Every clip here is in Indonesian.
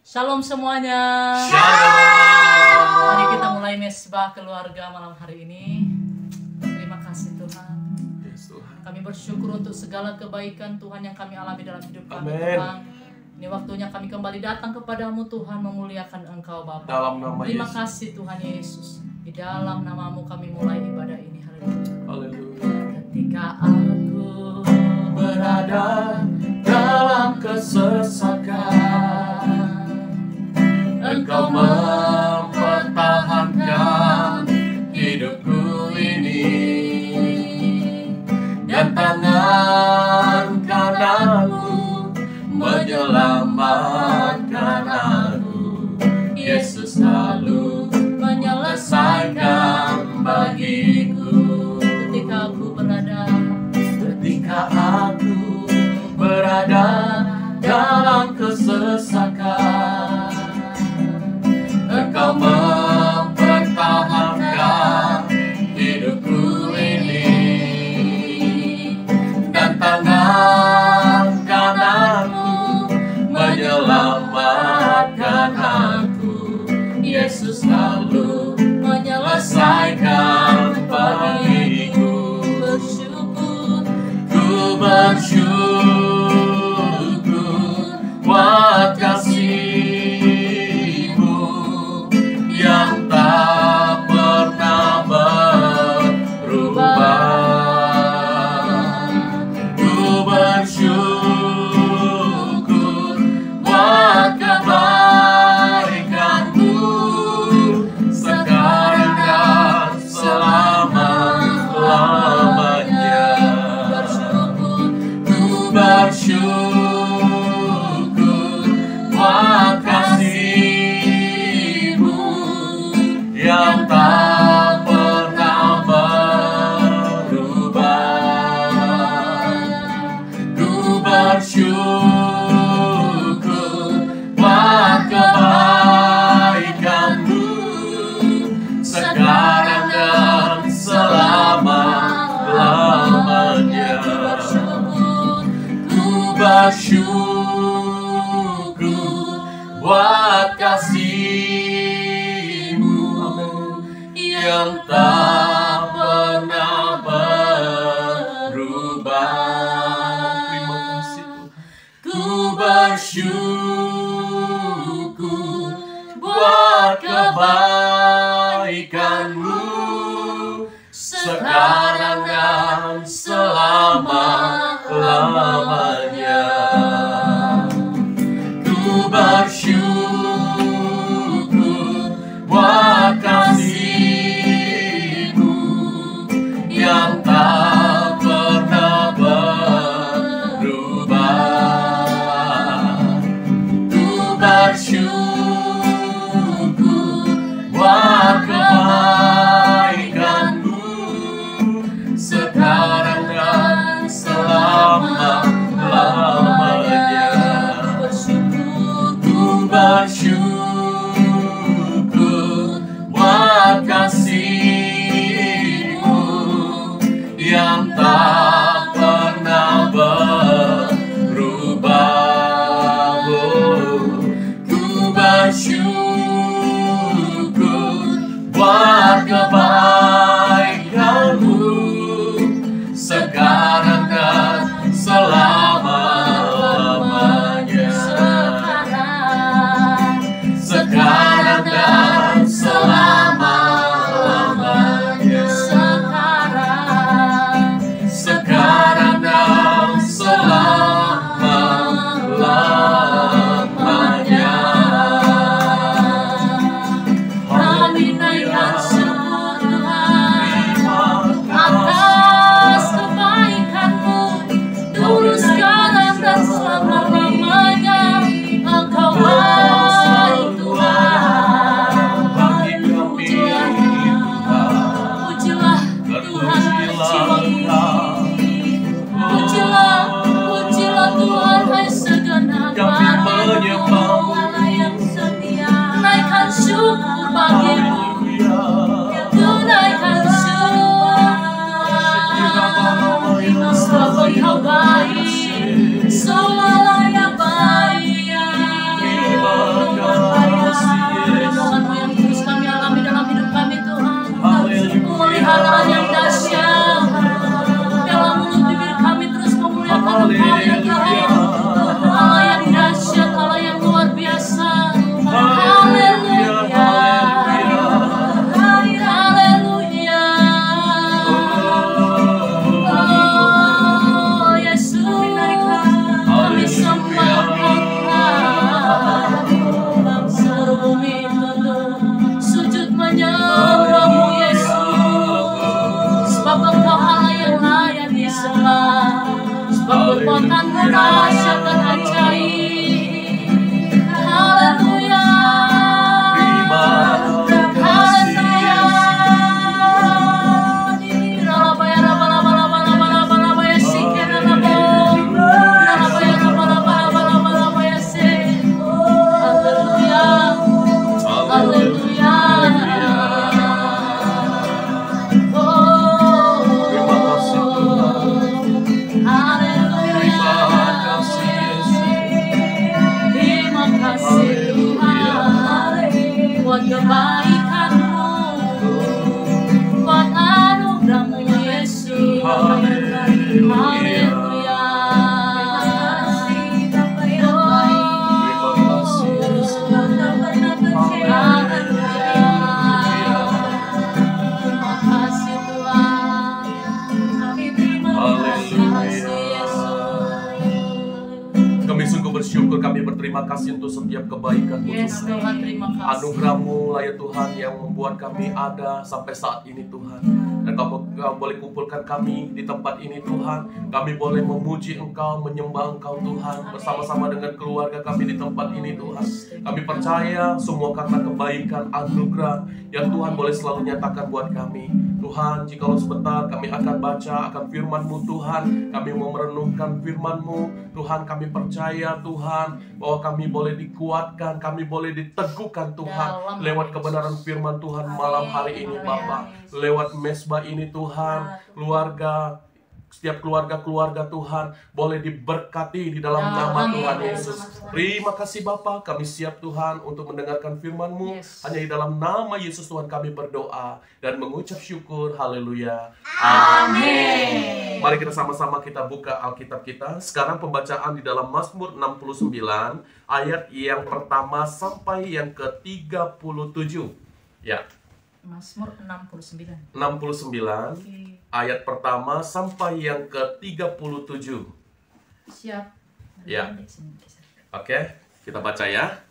Shalom semuanya. Shalom. Mari kita mulai mesbah keluarga malam hari ini. Terima kasih Tuhan. Yes, Tuhan. Kami bersyukur untuk segala kebaikan Tuhan yang kami alami dalam hidup kami. Amin. Tuhan. Ini waktunya kami kembali datang kepadamu Tuhan, memuliakan Engkau Bapa. Dalam nama Terima Yesus. kasih Tuhan Yesus. Di dalam namamu kami mulai ibadah ini. Haleluya. Haleluya. Ketika aku berada dalam kesesakan, Engkau mempertahankan hidupku ini, dan tangan kananmu menyelamatkan aku. Yesus selalu menyelesaikan bagiku. ketika aku berada dalam kesesakan, Engkau mempertahankan hidupku ini, dan tangan kananmu menyelamatkan aku. Yesus selalu menyelesaikan bagiku. Ku bersyukur buat kasih-Mu yang tak pernah berubah. Ku bersyukur buat kebaikan-Mu sekarang dan selama-lamanya. Ku bersyukur buat kasih-Mu yang tak pernah berubah. Ku bersyukur buat kebaikan-Mu sekarang dan selama-lamanya. Ku bersyukur buat kasih-Mu yang tak pernah berubah. Terima kasih Tuhan. Ku bersyukur buat kebaikan-Mu sekarang dan selama-lamanya. Ku bersyukur buat kasih-Mu yang tak pernah berubah. Ku bersyukur buat kebaikan-Mu sekarang dan selama-lamanya. Ku bersyukur buat kasih-Mu yang tak pernah berubah. Ku bersyukur buat kebaikan-Mu sekarang dan selama-lamanya. Sekarang dan selama-lamanya. Sekarang dan selama-lamanya. kebaikan-Mu, buat anugerah-Mu Yesus. Haleluya. Bersyukur, kami berterima kasih untuk setiap kebaikan-Mu, Yes, Tuhan. Tuhan, terima kasih. Anugerah-Mu lah ya Tuhan yang membuat kami ada sampai saat ini, Tuhan. Dan Kau boleh kumpulkan kami di tempat ini, Tuhan. Kami boleh memuji Engkau, menyembah Engkau, Tuhan, bersama-sama dengan keluarga kami di tempat ini, Tuhan. Kami percaya semua karena kebaikan, anugerah yang Tuhan boleh selalu nyatakan buat kami. Tuhan, jikalau sebentar kami akan baca akan firman-Mu, Tuhan. Kami mau merenungkan firman-Mu, Tuhan. Kami percaya, Tuhan, bahwa kami boleh dikuatkan, kami boleh diteguhkan, Tuhan, lewat kebenaran firman Tuhan malam hari ini, Bapa. Lewat mesbah ini, Tuhan, setiap keluarga Tuhan boleh diberkati di dalam nama Tuhan Yesus. Terima kasih Bapa, kami siap Tuhan untuk mendengarkan firman-Mu. Hanya di dalam nama Yesus Tuhan kami berdoa dan mengucap syukur. Haleluya. Amin. Mari kita sama-sama kita buka Alkitab kita. Sekarang pembacaan di dalam Mazmur 69 ayat yang pertama sampai yang ke-37. Ya. Mazmur 69. Okay. Ayat pertama sampai yang ke-37. Siap. Ya. Oke, kita baca ya.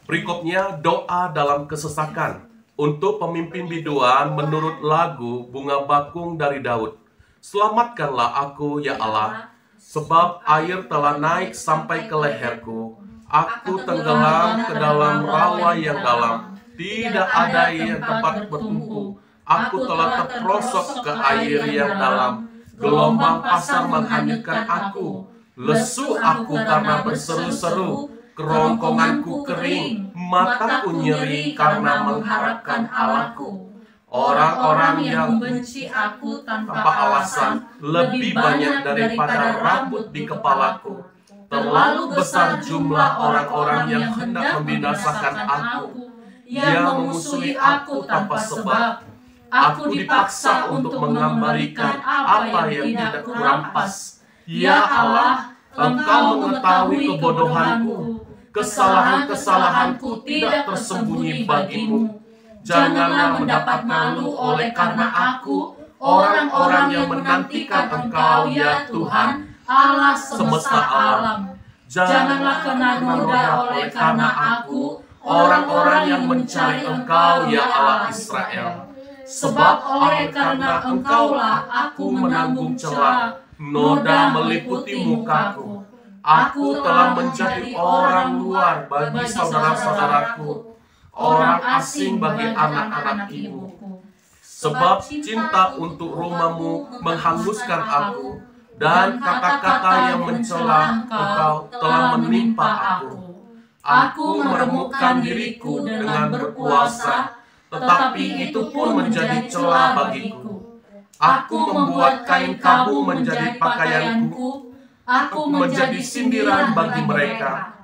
Berikutnya doa dalam kesesakan untuk pemimpin biduan menurut lagu Bunga Bakung dari Daud. Selamatkanlah aku ya Allah, sebab air telah naik sampai ke leherku. Aku tenggelam ke dalam rawa yang dalam. Tidak ada yang tempat bertumpu. Aku telah terperosok ke air yang dalam. Gelombang pasang menghanyutkan aku. Lesu aku karena berseru-seru. Kerongkonganku kering. Mataku nyeri karena mengharapkan Allahku. Orang-orang yang membenci aku tanpa alasan lebih banyak daripada rambut di kepalaku. Terlalu besar jumlah orang-orang yang hendak membinasakan aku. Yang memusuhi aku tanpa sebab. Aku dipaksa untuk mengambarikan apa yang tidak kurampas. Ya Allah, Engkau mengetahui kebodohanku. Kesalahan-kesalahanku tidak tersembunyi bagimu. Janganlah mendapat malu oleh karena aku, orang-orang yang menantikan Engkau ya Tuhan, Allah semesta alam. Janganlah kena noda oleh karena aku, orang-orang yang mencari Engkau ya Allah Israel. Sebab oleh karena Engkaulah aku menanggung cela, noda meliputi mukaku. Aku telah menjadi orang luar bagi saudara-saudaraku, orang asing bagi anak-anak ibuku. Sebab cinta untuk rumah-Mu menghanguskan aku, dan kata-kata yang mencela Engkau telah menimpa aku. Aku meremukkan diriku dengan berpuasa, tetapi itu pun menjadi celah bagiku. Aku membuat kain kabu menjadi pakaianku. Aku menjadi sindiran bagi mereka.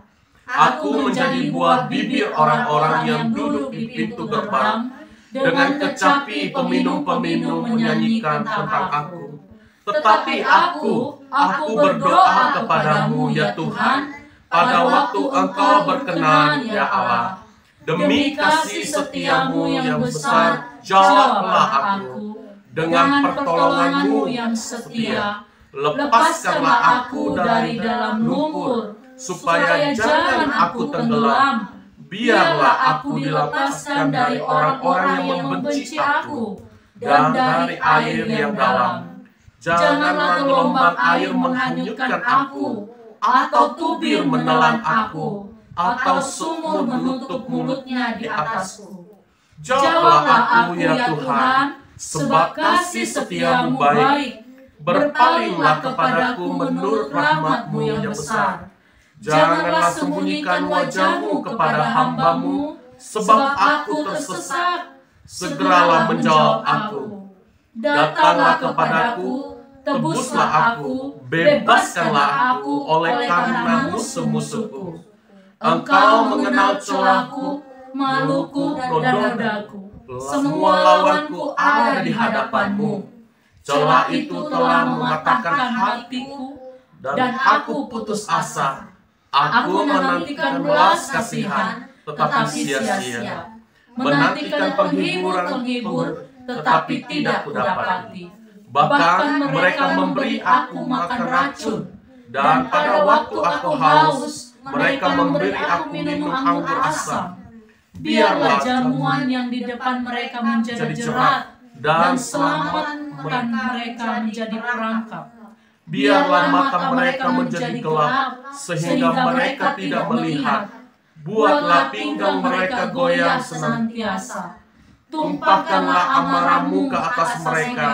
Aku menjadi buah bibir orang-orang yang duduk di pintu gerbang. Dengan kecapi peminum-peminum menyanyikan tentang aku. Tetapi aku berdoa kepadamu ya Tuhan, pada waktu Engkau berkenan ya Allah. Demi kasih setiamu yang besar, jawablah aku. Dengan pertolonganmu yang setia, lepaskanlah aku dari dalam lumpur, supaya jangan aku tenggelam. Biarlah aku dilepaskan dari orang-orang yang membenci aku, dan dari air yang dalam. Janganlah gelombang air menghanyutkan aku, atau tubir menelan aku, atau sumur menutup mulutnya di atasku. Jawablah aku ya Tuhan, sebab kasih setiamu baik. Berpalinglah kepadaku menurut rahmat-Mu yang besar. Janganlah sembunyikan wajah-Mu kepada hamba-Mu, sebab aku tersesat. Segeralah menjawab aku. Datanglah kepadaku, tebuslah aku, bebaskanlah aku oleh karena musuh-musuhku. Engkau mengenal celahku, Maluku, dan nodaku. Semua lawanku ada di hadapanmu. Celah itu telah mematahkan hatiku, dan aku putus asa. Aku menantikan belas kasihan, tetapi sia-sia. Menantikan penghibur, tetapi tidak kudapati. Bahkan mereka memberi aku makan racun, dan pada waktu aku haus, mereka memberi aku minum anggur asam. Biarlah jamuan yang di depan mereka menjadi jerat, dan selamatkan mereka menjadi perangkap. Biarlah mata mereka menjadi gelap, sehingga mereka tidak melihat. Buatlah pinggang mereka goyang senantiasa. Tumpahkanlah amarahmu ke atas mereka,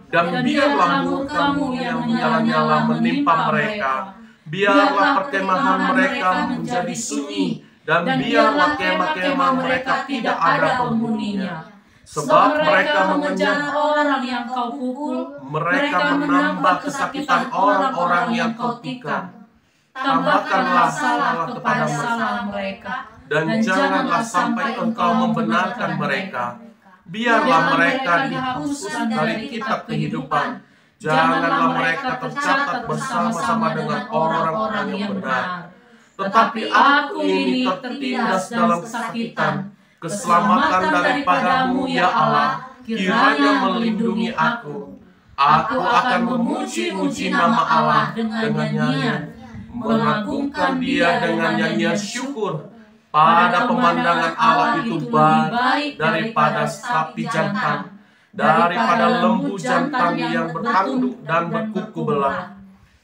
dan biarlah murkamu yang menyala-nyala menimpa mereka. Biarlah perkemahan mereka menjadi sunyi, dan biarlah kemah-kemah mereka tidak ada penghuninya. Sebab mereka mengejar orang yang kau pukul, mereka menambah kesakitan orang-orang yang kau tikam. Tambahkanlah salah kepada salah mereka, dan janganlah sampai engkau membenarkan mereka. Biarlah mereka dihapuskan dari kitab kehidupan. Janganlah mereka tercatat bersama-sama dengan orang-orang yang benar. Tetapi aku ini tertindas dalam kesakitan. Keselamatan daripadamu ya Allah, kiranya melindungi aku. Aku akan memuji-muji nama Allah dengan nyanyian, mengagungkan Dia dengan nyanyian syukur. Pada pemandangan Allah itu baik daripada sapi jantan, daripada lembu jantan yang bertanduk dan berkuku belah.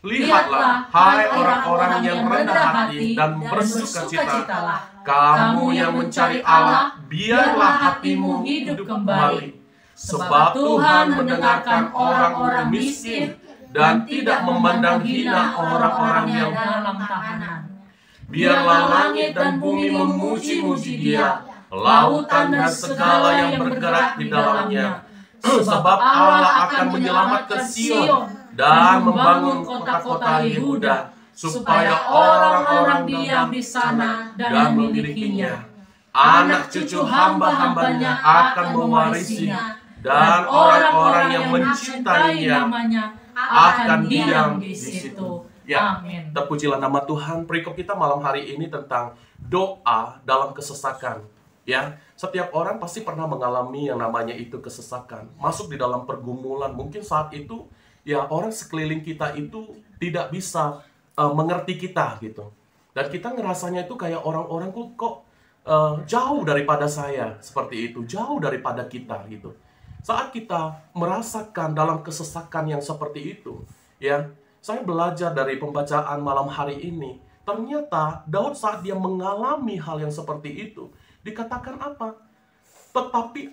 Lihatlah, hai orang-orang yang rendah hati dan bersukacitalah, kamu yang mencari Allah, biarlah hatimu hidup kembali. Sebab Tuhan mendengarkan orang-orang miskin dan tidak memandang hina orang-orang yang dalam tahanan. Biarlah langit dan bumi memuji-muji Dia, lautan dan segala yang bergerak di dalamnya. Sebab Allah akan menyelamatkan Sion dan membangun kota-kota Yehuda, supaya orang-orang diam di sana dan memilikinya. Anak cucu hamba-hambanya akan mewarisinya, dan orang-orang yang mencintainya akan diam di situ. Ya, Amin. terpujilah nama Tuhan. Perikop kita malam hari ini tentang doa dalam kesesakan. Ya, setiap orang pasti pernah mengalami yang namanya itu kesesakan, masuk di dalam pergumulan. Mungkin saat itu ya orang sekeliling kita itu tidak bisa mengerti kita gitu. Dan kita ngerasanya itu kayak orang-orang kok jauh daripada saya, seperti itu, jauh daripada kita gitu. Saat kita merasakan dalam kesesakan yang seperti itu, ya, saya belajar dari pembacaan malam hari ini. Ternyata Daud saat dia mengalami hal yang seperti itu, dikatakan apa? Tetapi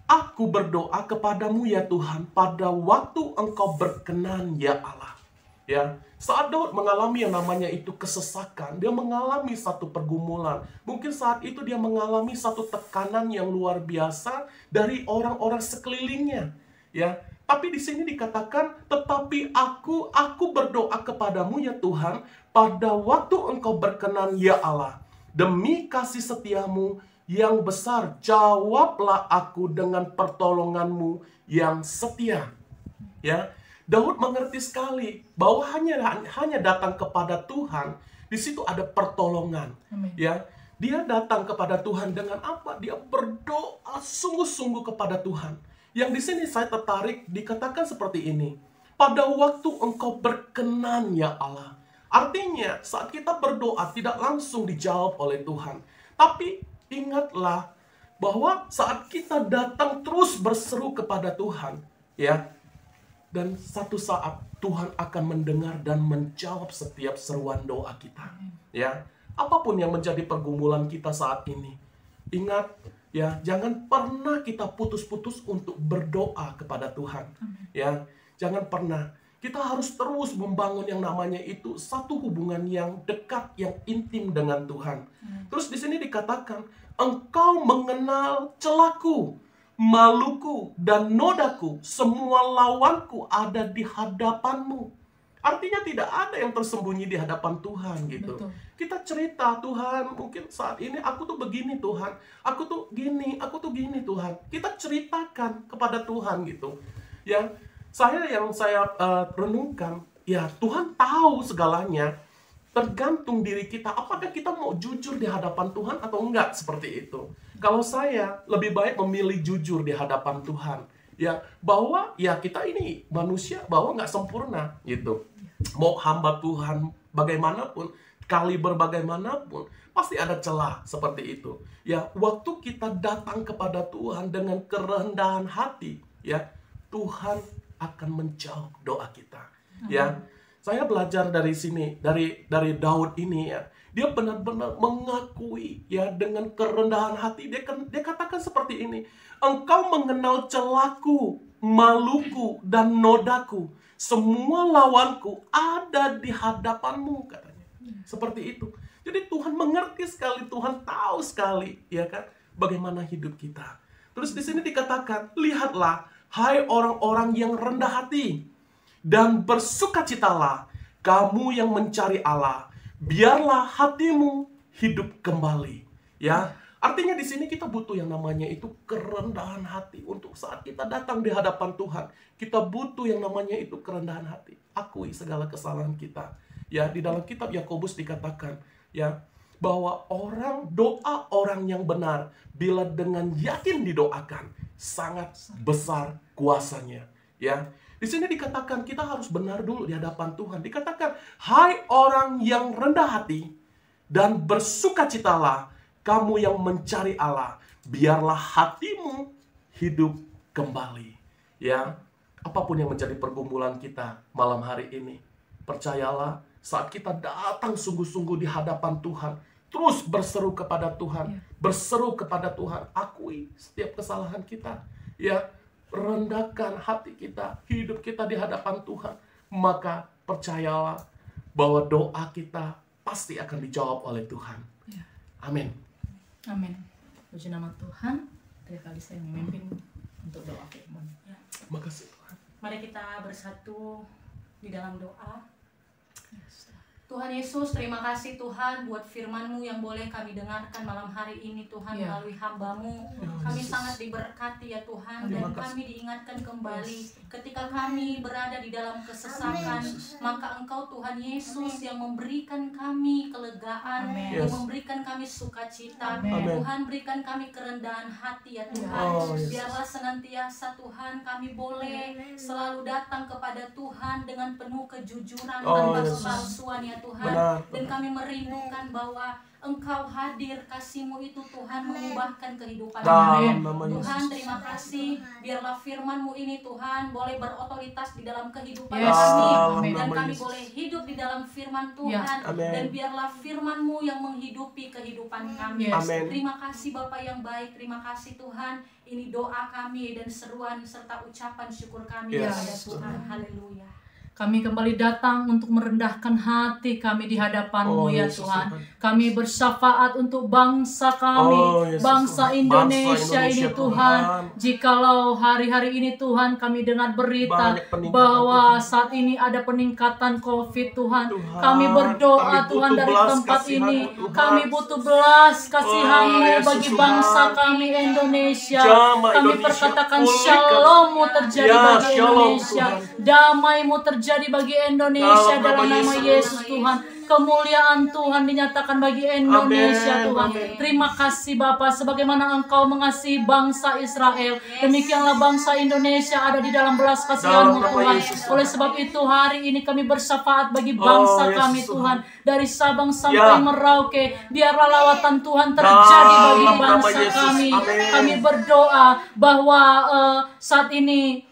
aku berdoa kepadamu ya Tuhan, pada waktu engkau berkenan ya Allah. Ya, saat Daud mengalami yang namanya itu kesesakan, dia mengalami satu pergumulan. Mungkin saat itu dia mengalami satu tekanan yang luar biasa dari orang-orang sekelilingnya. Ya, tapi di sini dikatakan, tetapi aku berdoa kepadamu ya Tuhan, pada waktu engkau berkenan ya Allah. Demi kasih setiamu yang besar, jawablah aku dengan pertolonganmu yang setia. Ya, Daud mengerti sekali bahwa hanya datang kepada Tuhan, di situ ada pertolongan. Amin. Ya, dia datang kepada Tuhan dengan apa? Dia berdoa sungguh-sungguh kepada Tuhan. Yang di sini saya tertarik dikatakan seperti ini. Pada waktu engkau berkenan ya Allah. Artinya saat kita berdoa tidak langsung dijawab oleh Tuhan. Tapi ingatlah bahwa saat kita datang terus berseru kepada Tuhan, ya, dan satu saat Tuhan akan mendengar dan menjawab setiap seruan doa kita. Ya, apapun yang menjadi pergumulan kita saat ini, ingat, ya, jangan pernah kita putus-putus untuk berdoa kepada Tuhan. Ya, jangan pernah. Kita harus terus membangun yang namanya itu satu hubungan yang dekat, yang intim dengan Tuhan. Terus di sini dikatakan, engkau mengenal celaku, maluku, dan nodaku, semua lawanku ada di hadapanmu. Artinya tidak ada yang tersembunyi di hadapan Tuhan gitu. Betul. Kita cerita, Tuhan, mungkin saat ini aku tuh begini Tuhan, aku tuh gini Tuhan. Kita ceritakan kepada Tuhan gitu. Ya, yang saya renungkan, ya Tuhan tahu segalanya. Tergantung diri kita, apakah kita mau jujur di hadapan Tuhan atau enggak, seperti itu. Kalau saya lebih baik memilih jujur di hadapan Tuhan, ya bahwa ya kita ini manusia, bahwa nggak sempurna gitu. Mau hamba Tuhan bagaimanapun, kaliber bagaimanapun, pasti ada celah seperti itu. Ya, waktu kita datang kepada Tuhan dengan kerendahan hati, ya Tuhan akan menjawab doa kita. Ya. Saya belajar dari sini, dari Daud ini ya. Dia benar-benar mengakui ya dengan kerendahan hati. Dia katakan seperti ini. Engkau mengenal celahku, maluku, dan nodaku. Semua lawanku ada di hadapanmu, katanya. Seperti itu. Jadi Tuhan mengerti sekali, Tuhan tahu sekali, ya kan, bagaimana hidup kita. Terus di sini dikatakan, lihatlah, hai orang-orang yang rendah hati, dan bersukacitalah kamu yang mencari Allah, biarlah hatimu hidup kembali. Ya, artinya di sini kita butuh yang namanya itu kerendahan hati untuk saat kita datang di hadapan Tuhan. Kita butuh yang namanya itu kerendahan hati. Akui segala kesalahan kita. Ya, di dalam kitab Yakobus dikatakan ya bahwa doa orang yang benar bila dengan yakin didoakan sangat besar kuasanya. Ya. Di sini dikatakan kita harus benar dulu di hadapan Tuhan. Dikatakan, hai orang yang rendah hati dan bersukacitalah kamu yang mencari Allah, biarlah hatimu hidup kembali. Ya, apapun yang menjadi pergumulan kita malam hari ini, percayalah saat kita datang sungguh-sungguh di hadapan Tuhan, terus berseru kepada Tuhan, akui setiap kesalahan kita. Ya, rendahkan hati kita, hidup kita di hadapan Tuhan, maka percayalah bahwa doa kita pasti akan dijawab oleh Tuhan. Ya. Amin. Amin. Puji nama Tuhan. Tiap kali saya memimpin untuk doa firman. Ya. Makasih Tuhan. Mari kita bersatu di dalam doa. Tuhan Yesus, terima kasih Tuhan buat firman-Mu yang boleh kami dengarkan malam hari ini Tuhan, melalui hamba-Mu. Kami sangat diberkati ya Tuhan, dan kami diingatkan kembali ketika kami berada di dalam kesesakan, maka Engkau Tuhan Yesus yang memberikan kami kelegaan, yang memberikan kami sukacita. Tuhan, berikan kami kerendahan hati ya Tuhan. Biarlah senantiasa Tuhan kami boleh selalu datang kepada Tuhan dengan penuh kejujuran tanpa kepalsuan ya Tuhan. Dan kami merindukan bahwa Engkau hadir, kasih-Mu itu Tuhan mengubahkan kehidupan kami. Tuhan, terima kasih, biarlah firman-Mu ini Tuhan boleh berotoritas di dalam kehidupan kami, dan kami boleh hidup di dalam firman Tuhan, dan biarlah firman-Mu yang menghidupi kehidupan kami. Terima kasih Bapa yang baik, terima kasih Tuhan. Ini doa kami dan seruan serta ucapan syukur kami kepada Tuhan. Haleluya. Kami kembali datang untuk merendahkan hati kami di hadapan-Mu ya Tuhan. Kami bersyafaat untuk bangsa kami, bangsa Indonesia ini Tuhan. Jikalau hari-hari ini Tuhan kami dengar berita bahwa saat ini ada peningkatan COVID Tuhan. Kami berdoa Tuhan dari tempat ini. Kami butuh belas kasihan-Mu bagi bangsa kami Indonesia. Kami perkatakan shalom-Mu terjadi bagi Indonesia. Damai-Mu terjadi bagi Indonesia dalam nama Yesus Tuhan. Kemuliaan Tuhan dinyatakan bagi Indonesia Tuhan. Terima kasih Bapa, sebagaimana Engkau mengasihi bangsa Israel, demikianlah bangsa Indonesia ada di dalam belas kasihan-Mu Tuhan. Oleh sebab itu hari ini kami bersyafaat bagi bangsa kami Tuhan, dari Sabang sampai Merauke. Biarlah lawatan Tuhan terjadi bagi bangsa kami. Kami berdoa bahwa saat ini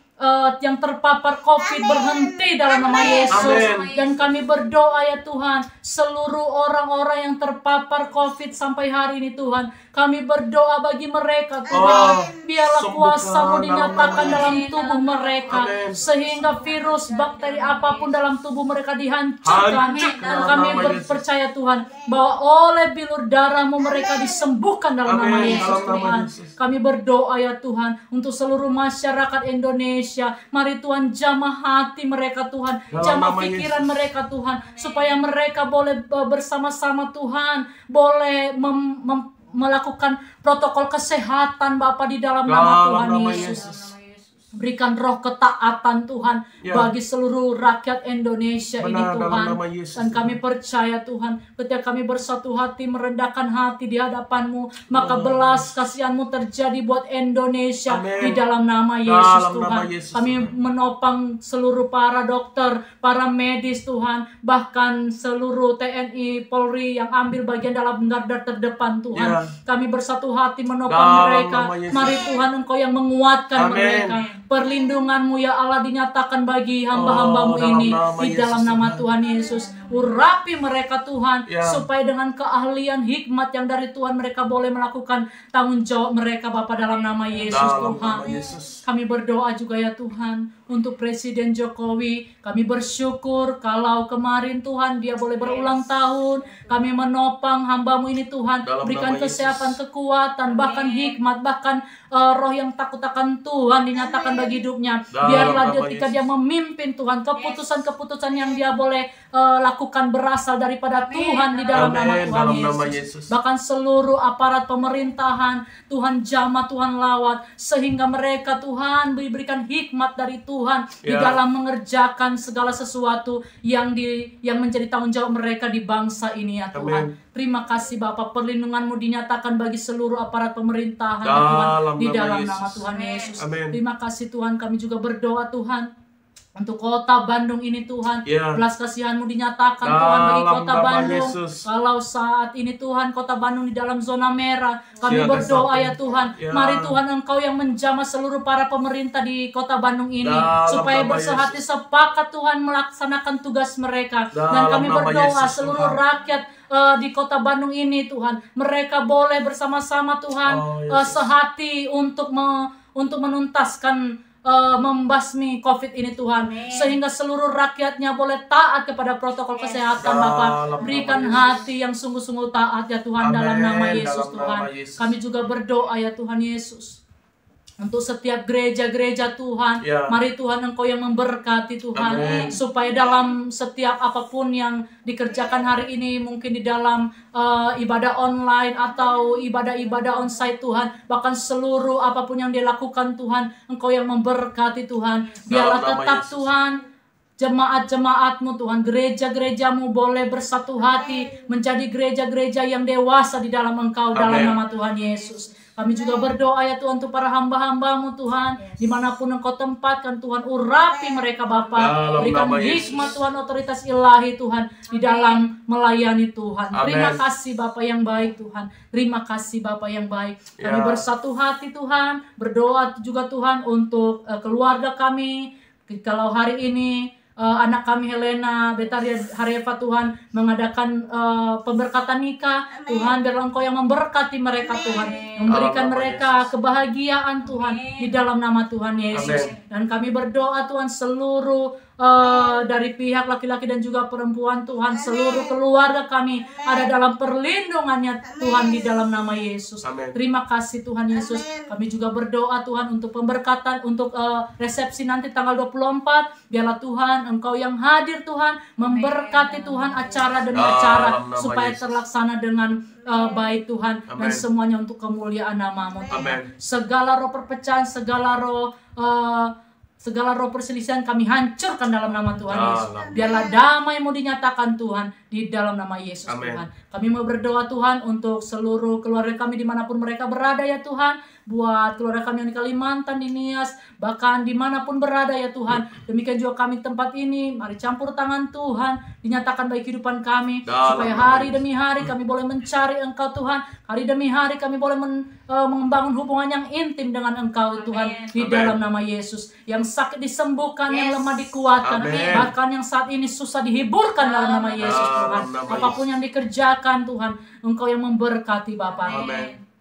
yang terpapar COVID berhenti dalam nama Yesus. Dan kami berdoa ya Tuhan, seluruh orang-orang yang terpapar COVID sampai hari ini Tuhan, kami berdoa bagi mereka Tuhan. Biarlah kuasa-Mu dinyatakan dalam tubuh mereka, sehingga virus, bakteri apapun dalam tubuh mereka dihancurkan. Dan kami percaya Tuhan bahwa oleh bilur darah-Mu mereka disembuhkan dalam nama Yesus Tuhan. Kami berdoa ya Tuhan untuk seluruh masyarakat Indonesia Indonesia. Mari Tuhan jamah hati mereka Tuhan, jamah pikiran mereka Tuhan, supaya mereka boleh bersama-sama Tuhan, boleh melakukan protokol kesehatan Bapa di dalam nama Tuhan Yesus. Berikan roh ketaatan Tuhan bagi seluruh rakyat Indonesia ini Tuhan. Dan kami percaya Tuhan, ketika kami bersatu hati merendahkan hati di hadapan-Mu, maka belas kasihan-Mu terjadi buat Indonesia di dalam nama Yesus Tuhan. Kami menopang seluruh para dokter, para medis Tuhan, bahkan seluruh TNI, Polri yang ambil bagian dalam garda terdepan Tuhan. Kami bersatu hati menopang mereka. Mari Tuhan Engkau yang menguatkan mereka. Perlindungan-Mu ya Allah dinyatakan bagi hamba-hamba-Mu ini di dalam nama Tuhan Yesus. Urapi mereka Tuhan, supaya dengan keahlian hikmat yang dari Tuhan mereka boleh melakukan tanggung jawab mereka Bapa dalam nama Yesus Tuhan. Kami berdoa juga ya Tuhan untuk Presiden Jokowi. Kami bersyukur kalau kemarin Tuhan dia boleh berulang tahun. Kami menopang hamba-Mu ini Tuhan, berikan kesehatan, kekuatan, bahkan hikmat, bahkan roh yang takut akan Tuhan dinyatakan bagi hidupnya. Biarlah ketika dia memimpin Tuhan, keputusan-keputusan yang dia boleh lakukan berasal daripada Tuhan di dalam nama Tuhan Yesus. Bahkan seluruh aparat pemerintahan Tuhan jamah, Tuhan lawat, sehingga mereka Tuhan diberikan hikmat dari Tuhan di dalam mengerjakan segala sesuatu yang menjadi tanggung jawab mereka di bangsa ini ya Tuhan. Terima kasih Bapa, perlindungan-Mu dinyatakan bagi seluruh aparat pemerintahan Tuhan di dalam nama Tuhan Yesus. Terima kasih Tuhan, kami juga berdoa Tuhan untuk kota Bandung ini Tuhan, belas kasihan-Mu dinyatakan Tuhan bagi kota Bandung. Kalau saat ini Tuhan kota Bandung di dalam zona merah, kami berdoa ya Tuhan, mari Tuhan Engkau yang menjamah seluruh para pemerintah di kota Bandung ini, supaya bersehati sepakat Tuhan melaksanakan tugas mereka. Dan kami berdoa seluruh rakyat di kota Bandung ini Tuhan, mereka boleh bersama-sama Tuhan sehati untuk menuntaskan membasmi COVID ini Tuhan, sehingga seluruh rakyatnya boleh taat kepada protokol kesehatan Bapa. Berikan hati yang sungguh-sungguh taat ya Tuhan dalam nama Yesus Tuhan. Kami juga berdoa ya Tuhan Yesus untuk setiap gereja-gereja Tuhan. Mari Tuhan Engkau yang memberkati Tuhan, supaya dalam setiap apapun yang dikerjakan hari ini, mungkin di dalam ibadah online atau ibadah-ibadah onsite Tuhan, bahkan seluruh apapun yang dilakukan Tuhan, Engkau yang memberkati Tuhan. Biarlah tetap Tuhan jemaat-jemaat-Mu Tuhan, gereja-gereja-Mu boleh bersatu hati menjadi gereja-gereja yang dewasa di dalam Engkau dalam nama Tuhan Yesus. Kami juga berdoa ya Tuhan untuk para hamba-hamba-Mu Tuhan, dimanapun Engkau tempatkan Tuhan, urapi mereka Bapa, berikan hikmat Tuhan, otoritas ilahi Tuhan di dalam melayani Tuhan. Terima kasih Bapa yang baik Tuhan, terima kasih Bapa yang baik. Kami bersatu hati Tuhan, berdoa juga Tuhan untuk keluarga kami. Kalau hari ini anak kami Helena Betaria Hareva Tuhan mengadakan pemberkatan nikah, Tuhan biarlah Engkau yang memberkati mereka Tuhan, memberikan mereka kebahagiaan Tuhan di dalam nama Tuhan Yesus. Dan kami berdoa Tuhan seluruh dari pihak laki-laki dan juga perempuan Tuhan, seluruh keluarga kami ada dalam perlindungannya Tuhan di dalam nama Yesus. Terima kasih Tuhan Yesus. Kami juga berdoa Tuhan untuk pemberkatan untuk resepsi nanti tanggal 24. Biarlah Tuhan Engkau yang hadir Tuhan, memberkati Tuhan acara demi acara, supaya terlaksana dengan baik Tuhan, dan semuanya untuk kemuliaan nama-Mu Tuhan. Segala roh perpecahan, segala roh perselisihan kami hancurkan dalam nama Tuhan Yesus. Biarlah damai-Mu dinyatakan Tuhan di dalam nama Yesus Tuhan. Kami mau berdoa Tuhan untuk seluruh keluarga kami dimanapun mereka berada ya Tuhan. Buat keluarga kami yang di Kalimantan, di Nias, bahkan dimanapun berada ya Tuhan. Demikian juga kami tempat ini, mari campur tangan Tuhan, dinyatakan bagi kehidupan kami, supaya hari demi hari kami boleh mencari Engkau Tuhan. Hari demi hari kami boleh membangun hubungan yang intim dengan Engkau Tuhan, di dalam nama Yesus. Yang sakit disembuhkan, yang lemah dikuatkan, bahkan yang saat ini susah dihiburkan dalam nama Yesus Tuhan. Apapun yang dikerjakan Tuhan, Engkau yang memberkati Bapa.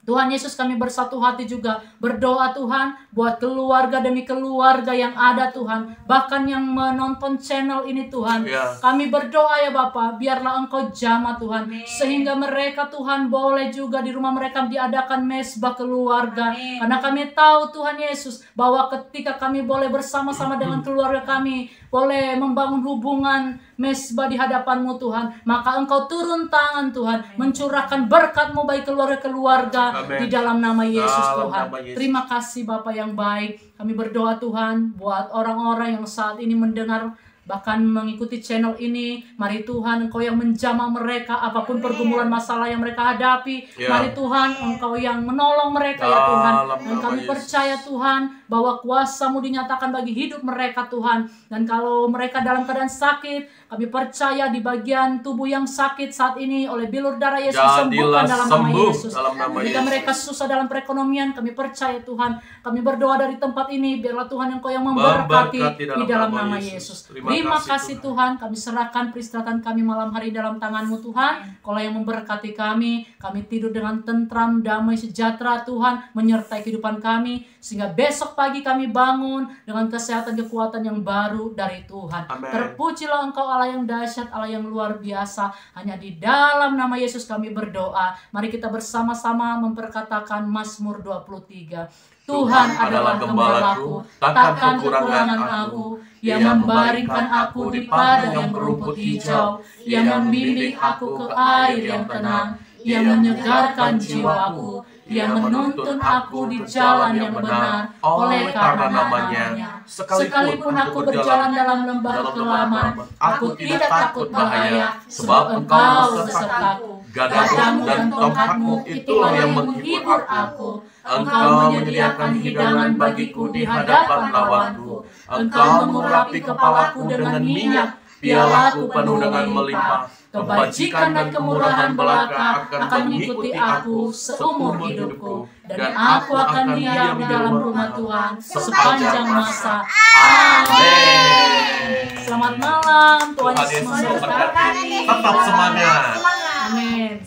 Tuhan Yesus, kami bersatu hati juga berdoa Tuhan buat keluarga demi keluarga yang ada Tuhan, bahkan yang menonton channel ini Tuhan. Kami berdoa ya Bapa, biarlah Engkau jamah Tuhan, sehingga mereka Tuhan boleh juga di rumah mereka diadakan mesbah keluarga. Karena kami tahu Tuhan Yesus bahwa ketika kami boleh bersama-sama dengan keluarga kami, boleh membangun hubungan mesbah di hadapan-Mu Tuhan, maka Engkau turun tangan Tuhan, mencurahkan berkat-Mu bagi keluarga-keluarga di dalam nama Yesus Tuhan. Terima kasih Bapa yang baik. Kami berdoa Tuhan buat orang-orang yang saat ini mendengar bahkan mengikuti channel ini. Mari Tuhan, Engkau yang menjamah mereka apapun pergumulan masalah yang mereka hadapi. Mari Tuhan, Engkau yang menolong mereka ya Tuhan. Dan kami percaya Tuhan bahwa kuasa-Mu dinyatakan bagi hidup mereka Tuhan. Dan kalau mereka dalam keadaan sakit, kami percaya di bagian tubuh yang sakit saat ini oleh bilur darah Yesus sembuhkan dalam nama Yesus. Jika mereka susah dalam perekonomian, kami percaya Tuhan, kami berdoa dari tempat ini, biarlah Tuhan Engkau yang memberkati di dalam nama Yesus. Terima kasih Tuhan, kami serahkan peristirahatan kami malam hari dalam tangan-Mu Tuhan. Kaulah yang memberkati kami tidur dengan tentram, damai, sejahtera Tuhan, menyertai kehidupan kami, sehingga besok pagi kami bangun dengan kesehatan, kekuatan yang baru dari Tuhan. Terpujilah Engkau Allah yang dahsyat, Allah yang luar biasa. Hanya di dalam nama Yesus kami berdoa. Mari kita bersama-sama memperkatakan Mazmur 23. Tuhan adalah gembalaku, takkan kekurangan aku. Ia membaringkan aku di padang yang berumput hijau. Ia membimbing aku ke air yang tenang. Ia menyegarkan jiwaku. Ia menuntun aku di jalan yang benar oleh karena namanya. Sekalipun aku berjalan dalam lembah kelaman, aku tidak takut bahaya, sebab Engkau besertaku. Gadamu dan tongkatmu itulah yang menghibur aku. Engkau menyediakan hidangan bagiku di hadapan lawanku. Engkau mengurapi kepalaku dengan minyak, pialaku penuh dengan melimpah. Kebajikan dan kemurahan belaka akan mengikuti aku seumur hidupku, dan aku akan diam di dalam rumah Tuhan sepanjang masa. Amin. Selamat malam, Tuhan Yesus memberkati. Tetap semangat. Amin.